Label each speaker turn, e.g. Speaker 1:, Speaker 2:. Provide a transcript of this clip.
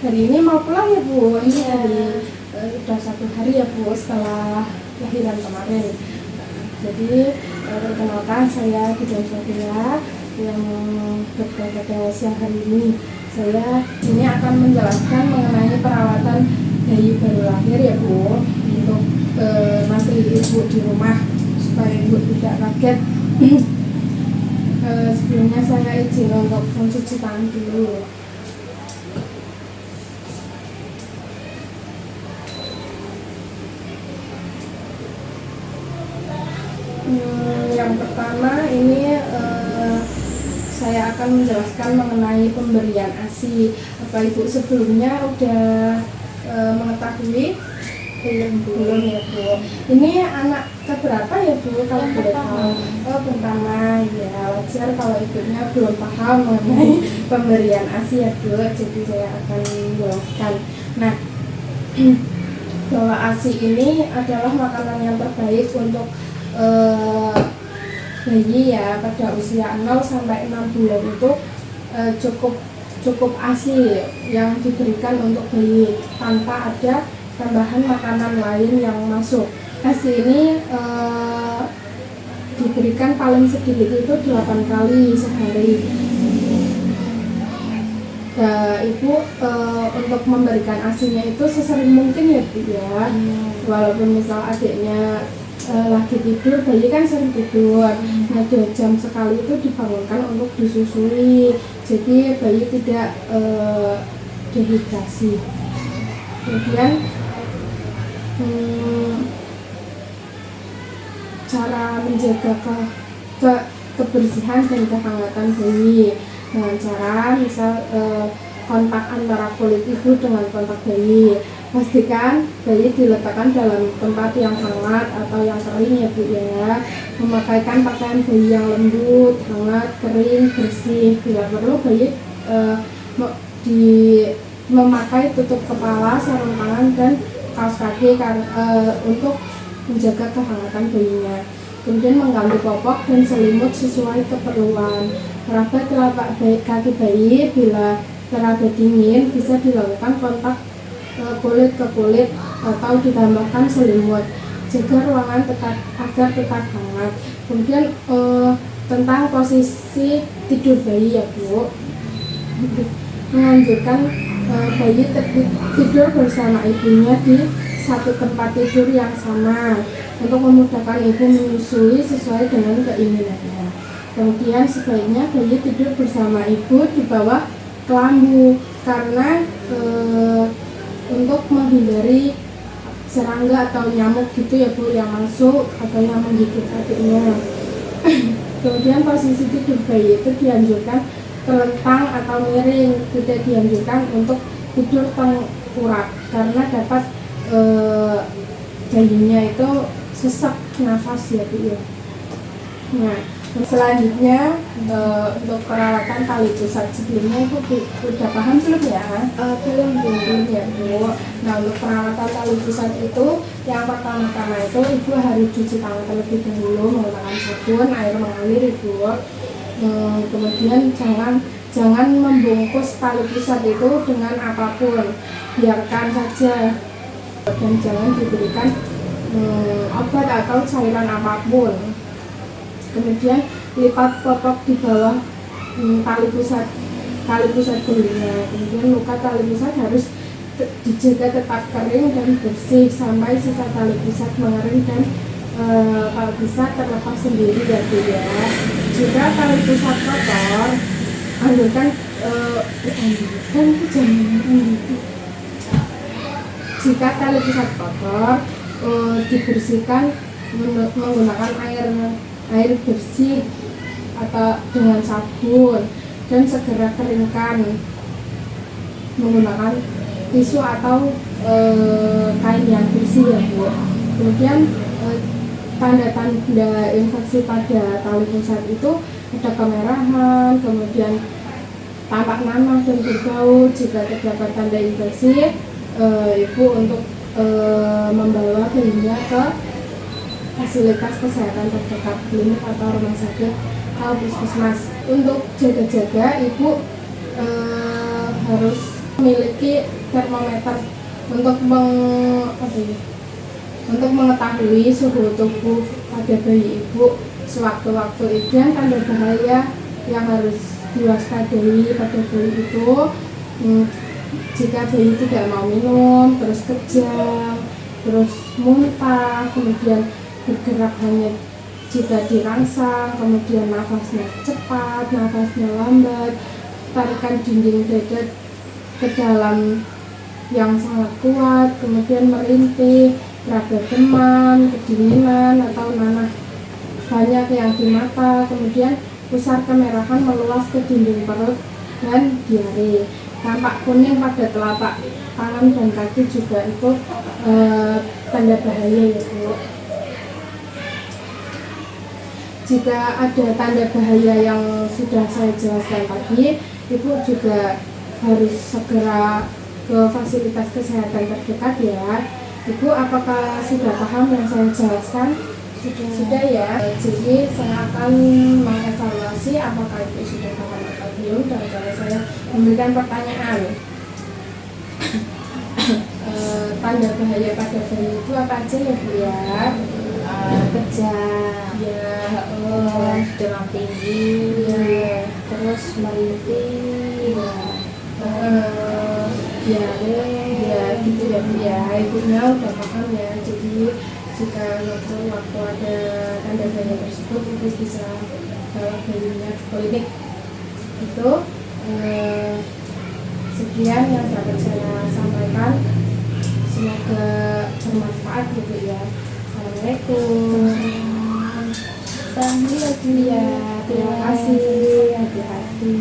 Speaker 1: hari ini mau pulang ya Bu? Ini hari udah 1 hari ya Bu setelah lahiran kemarin. Jadi perkenalkan saya Bidang Sofia yang berkegiatan siang hari ini. Saya ini akan menjelaskan mengenai perawatan bayi baru lahir ya Bu, untuk nanti ibu di rumah supaya ibu tidak kaget. Sebelumnya saya izin untuk mencuci tangan dulu. Yang pertama ini saya akan menjelaskan mengenai pemberian ASI. Apa Ibu sebelumnya udah mengetahui? Belum ya Bu. Ini anak keberapa ya Bu kalau boleh tahu? Oh, pertama ya, wajar kalau ibunya belum paham mengenai pemberian ASI ya Bu. Jadi saya akan menjelaskan. Nah, bahwa ASI ini adalah makanan yang terbaik untuk bayi ya pada usia 0 sampai 6 bulan itu cukup ASI yang diberikan untuk bayi tanpa ada tambahan makanan lain yang masuk. ASI ini diberikan paling sedikit itu 8 kali sehari. Ibu untuk memberikan ASI-nya itu sesering mungkin ya Bu ya. Walaupun misal adiknya lagi tidur, bayi kan sering tidur. Nah 2 jam sekali itu dibangunkan untuk disusui, jadi bayi tidak dehidrasi. Kemudian cara menjaga kebersihan dan kehangatan bayi dengan cara misal kontak antara kulit ibu dengan kontak bayi. Pastikan bayi diletakkan dalam tempat yang hangat atau yang kering ya Bu ya. Memakaikan pakaian bayi yang lembut, hangat, kering, bersih. Bila perlu bayi memakai tutup kepala, sarung tangan dan kaos kaki untuk menjaga kehangatan bayinya. Kemudian mengganti popok dan selimut sesuai keperluan. Meraba telapak kaki bayi bila terasa dingin bisa dilakukan kontak kulit ke kulit atau ditambahkan selimut. Jaga ruangan agar tetap hangat. Kemudian tentang posisi tidur bayi ya Bu, menganjurkan bayi tidur bersama ibunya di satu tempat tidur yang sama untuk memudahkan ibu menyusui sesuai dengan keinginannya. Kemudian sebaiknya bayi tidur bersama ibu di bawah kelambu karena untuk menghindari serangga atau nyamuk gitu ya Bu yang masuk atau yang menggigit adiknya. Kemudian posisi tidur bayi itu dianjurkan terlentang atau miring, tidak dianjurkan untuk tidur tengkurap karena dapat bayinya itu sesak nafas ya Bu ya. Nah, selanjutnya untuk perawatan tali pusat, sebelumnya Ibu udah paham belum ya? Belum ya Bu. Nah, untuk perawatan tali pusat itu yang pertama-tama itu Ibu harus cuci tangan terlebih dahulu menggunakan sabun, air mengalir Ibu. Kemudian jangan membungkus tali pusat itu dengan apapun, biarkan saja dan jangan diberikan obat atau cairan apapun. Kemudian lipat popok di bawah tali pusat bayinya. Kemudian luka tali pusat harus dijaga tetap kering dan bersih sampai sisa tali pusat mengering dan kalau bisa terlepas sendiri ya Bu ya. Jika tali pusat kotor, anjurkan jika tali pusat kotor dibersihkan menggunakan air bersih atau dengan sabun dan segera keringkan menggunakan tisu atau kain yang bersih ya Bu. Kemudian tanda-tanda infeksi pada tali pusat itu ada kemerahan, kemudian tampak nanah dan berbau. Jika terdapat tanda infeksi, Ibu untuk membawa bayinya ke fasilitas kesehatan terdekat, klinik atau rumah sakit atau puskesmas. Untuk jaga-jaga Ibu harus memiliki termometer untuk untuk mengetahui suhu tubuh pada bayi ibu sewaktu-waktu itu. Yang tanda bahaya yang harus diwaspadai pada bayi itu, jika bayi tidak mau minum, terus kejang, terus muntah, kemudian bergerak hanya jika dirangsang, kemudian nafasnya cepat, nafasnya lambat, tarikan dinding dada ke dalam yang sangat kuat, kemudian merintih, rada demam, kedinginan atau nanah banyak yang di mata, kemudian pusar kemerahan meluas ke dinding perut dan diare. Tampak kuning pada telapak tangan dan kaki juga itu tanda bahaya ya Bu. Jika ada tanda bahaya yang sudah saya jelaskan tadi, Ibu juga harus segera ke fasilitas kesehatan terdekat ya. Ibu apakah sudah paham yang saya jelaskan? Sudah ya. Jadi saya akan mengevaluasi apakah Ibu sudah paham atau belum, dan kalau saya memberikan pertanyaan, tanda bahaya pada bayi itu apa aja ya Bu ya?
Speaker 2: Kejang,
Speaker 1: Ya,
Speaker 2: demam tinggi,
Speaker 1: ya,
Speaker 2: terus merintih,
Speaker 1: diare, ya gitu ya Bu ya. Ibunya udah paham ya. Jadi jika waktu ada tanda bahaya tersebut, Ibu bisa bawa bayinya ke klinik. Itu sekian yang dapat saya sampaikan. Semoga bermanfaat gitu ya. Assalamualaikum. Ya, terima kasih. Hati-hati.